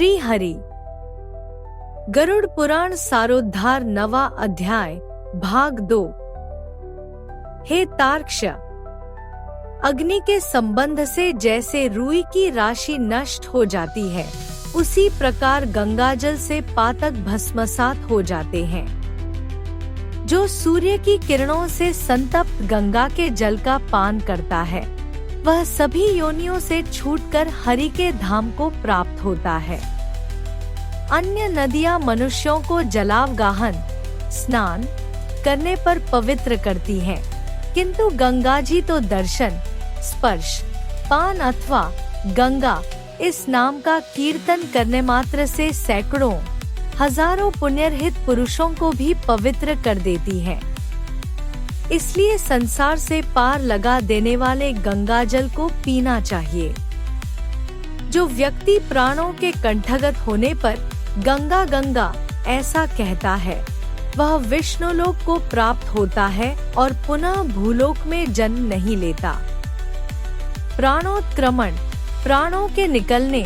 श्री हरि। गरुड़ पुराण सारोद्धार 9वां अध्याय भाग 2। हे तार्क्ष, अग्नि के संबंध से जैसे रुई की राशि नष्ट हो जाती है, उसी प्रकार गंगाजल से पातक भस्मसात हो जाते हैं। जो सूर्य की किरणों से संतप्त गंगा के जल का पान करता है, वह सभी योनियों से छूटकर हरि के धाम को प्राप्त होता है। अन्य नदियां मनुष्यों को जलावगाहन स्नान करने पर पवित्र करती हैं, किंतु गंगा जी तो दर्शन, स्पर्श, पान अथवा गंगा इस नाम का कीर्तन करने मात्र से सैकड़ों हजारों पुण्यरहित पुरुषों को भी पवित्र कर देती है। इसलिए संसार से पार लगा देने वाले गंगा जल को पीना चाहिए। जो व्यक्ति प्राणों के कंठगत होने पर गंगा गंगा ऐसा कहता है, वह विष्णुलोक को प्राप्त होता है और पुनः भूलोक में जन्म नहीं लेता। प्राणोत्क्रमण, प्राणों के निकलने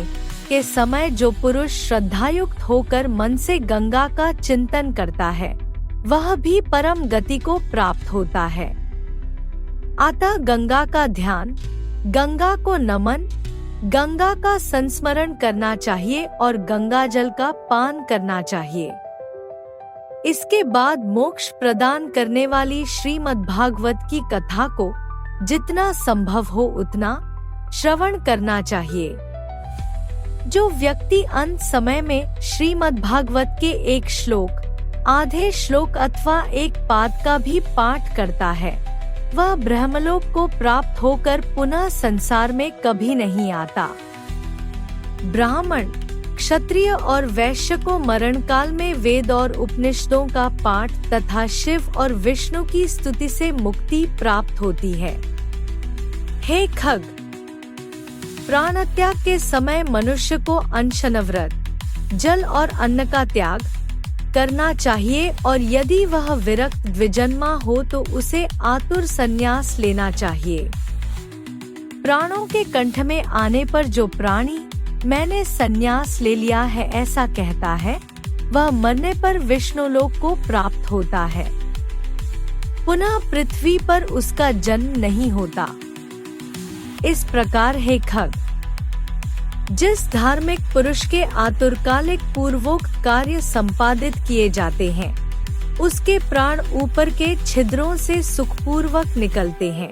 के समय जो पुरुष श्रद्धायुक्त होकर मन से गंगा का चिंतन करता है, वह भी परम गति को प्राप्त होता है। अतः गंगा का ध्यान, गंगा को नमन, गंगा का संस्मरण करना चाहिए और गंगा जल का पान करना चाहिए। इसके बाद मोक्ष प्रदान करने वाली श्रीमद्भागवत की कथा को जितना संभव हो उतना श्रवण करना चाहिए। जो व्यक्ति अंत समय में श्रीमद्भागवत के एक श्लोक, आधे श्लोक अथवा एक पाद का भी पाठ करता है, वह ब्रह्मलोक को प्राप्त होकर पुनः संसार में कभी नहीं आता। ब्राह्मण, क्षत्रिय और वैश्य को मरण काल में वेद और उपनिषदों का पाठ तथा शिव और विष्णु की स्तुति से मुक्ति प्राप्त होती है। हे खग, प्राणत्याग के समय मनुष्य को अनशन व्रत, जल और अन्न का त्याग करना चाहिए और यदि वह विरक्त द्विजन्मा हो तो उसे आतुर संन्यास लेना चाहिए। प्राणों के कंठ में आने पर जो प्राणी मैंने संन्यास ले लिया है ऐसा कहता है, वह मरने पर विष्णुलोक को प्राप्त होता है। पुनः पृथ्वी पर उसका जन्म नहीं होता। इस प्रकार हे खग, जिस धार्मिक पुरुष के आतुरकालिक पूर्वोक्त कार्य संपादित किए जाते हैं, उसके प्राण ऊपर के छिद्रों से सुखपूर्वक निकलते हैं।